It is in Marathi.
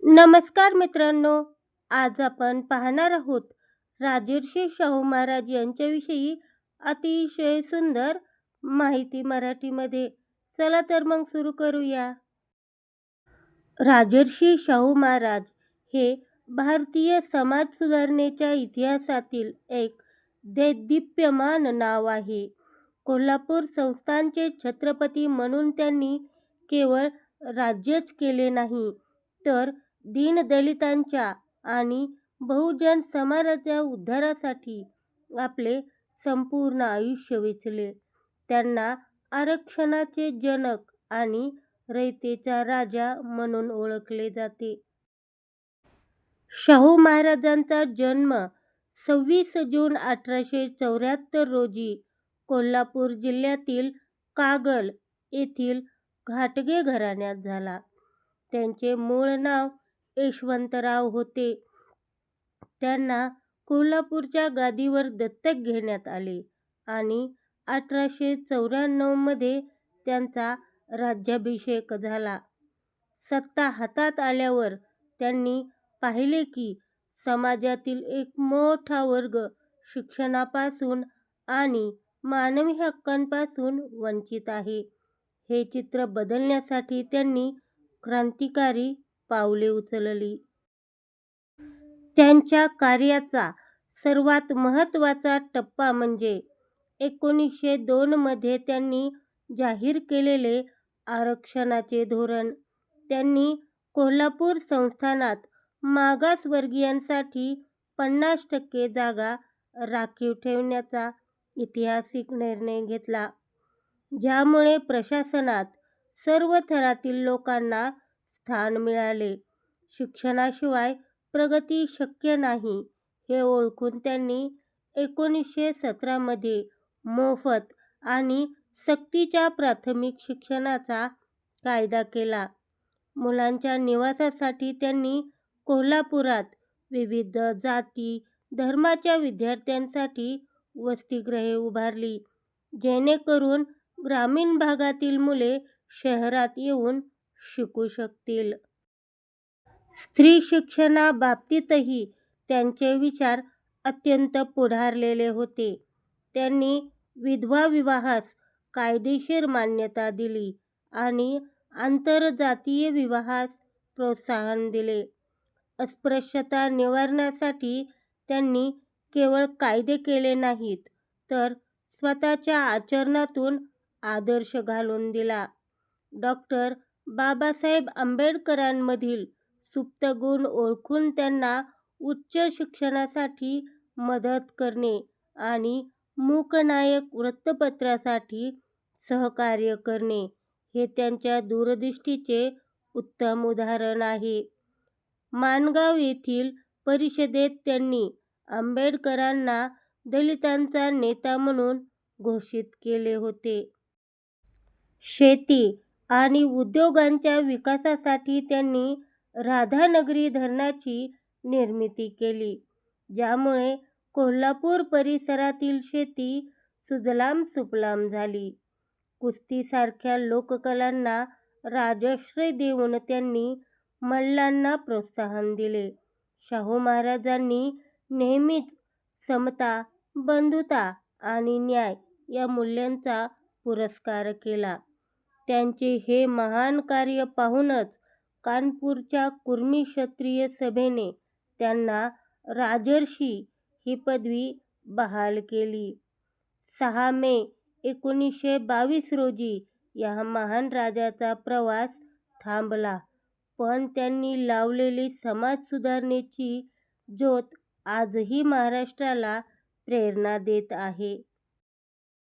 नमस्कार मित्रांनो, आज आपण पाहणार आहोत राजर्षी शाहू महाराज यांच्याविषयी अतिशय सुंदर माहिती मराठीमध्ये. चला तर मग सुरू करूया. राजर्षी शाहू महाराज हे भारतीय समाज सुधारणेच्या इतिहासातील एक देदीप्यमान नाव आहे. कोल्हापूर संस्थानचे छत्रपती म्हणून त्यांनी केवळ राज्यच केले नाही, तर दीनदलितांच्या आणि बहुजन समाजाच्या उद्धारासाठी आपले संपूर्ण आयुष्य वेचले. त्यांना आरक्षणाचे जनक आणि रयतेचा राजा म्हणून ओळखले जाते. शाहू महाराजांचा जन्म 26 जून 1874 रोजी कोल्हापूर जिल्ह्यातील कागल येथील घाटगे घराण्यात झाला. त्यांचे मूळ नाव यशवंतराव होते. त्यांना कोल्हापूरच्या गादीवर दत्तक घेण्यात आले आणि 1894 मध्ये त्यांचा राज्याभिषेक झाला. सत्ता हातात आल्यावर त्यांनी पाहिले की समाजातील एक मोठा वर्ग शिक्षणापासून आणि मानवी हक्कांपासून वंचित आहे. हे चित्र बदलण्यासाठी त्यांनी क्रांतिकारी पावले उचलली. त्यांच्या कार्याचा सर्वात महत्त्वाचा टप्पा म्हणजे 1902 मध्ये त्यांनी जाहीर केलेले आरक्षणाचे धोरण. त्यांनी कोल्हापूर संस्थानात मागासवर्गीयांसाठी 50% जागा राखीव ठेवण्याचा ऐतिहासिक निर्णय घेतला, ज्यामुळे प्रशासनात सर्व थरातील लोकांना स्थान मिळाले. शिक्षणाशिवाय प्रगती शक्य नाही हे ओळखून त्यांनी 1917 मध्ये मोफत आणि सक्तीच्या प्राथमिक शिक्षणाचा कायदा केला. मुलांच्या निवासासाठी त्यांनी कोल्हापुरात विविध जाती धर्माच्या विद्यार्थ्यांसाठी वसतिगृहे उभारली, जेणेकरून ग्रामीण भागातील मुले शहरात येऊन शिकू शकतील. स्त्री शिक्षणाबाबतीतही त्यांचे विचार अत्यंत पुढारलेले होते. त्यांनी विधवा विवाहास कायदेशीर मान्यता दिली आणि आंतरजातीय विवाहास प्रोत्साहन दिले. अस्पृश्यता निवारणासाठी त्यांनी केवळ कायदे केले नाहीत, तर स्वतःच्या आचरणातून आदर्श घालून दिला. डॉक्टर बाबासाहेब आंबेडकरांमधील सुप्त गुण ओळखून त्यांना उच्च शिक्षणासाठी मदत करणे आणि मूकनायक वृत्तपत्रासाठी सहकार्य करणे हे त्यांच्या दूरदृष्टीचे उत्तम उदाहरण आहे. माणगाव येथील परिषदेत त्यांनी आंबेडकरांना दलितांचा नेता म्हणून घोषित केले होते. शेती आणि उद्योगांच्या विकासासाठी त्यांनी राधानगरी धरणाची निर्मिती केली, ज्यामुळे कोल्हापूर परिसरातील शेती सुजलाम सुफलाम झाली. कुस्तीसारख्या लोककलांना राजाश्रय देऊन त्यांनी मल्लांना प्रोत्साहन दिले. शाहू महाराजांनी नेहमीच समता, बंधुता आणि न्याय या मूल्यांचा पुरस्कार केला. त्यांचे हे महान कार्य पाहूनच कानपूरच्या कुर्मी क्षत्रिय सभेने त्यांना राजर्षी ही पदवी बहाल केली. 6 मे 1922 रोजी या महान राजाचा प्रवास थांबला, पण त्यांनी लावलेली समाज सुधारणेची ज्योत आजही महाराष्ट्राला प्रेरणा देत आहे.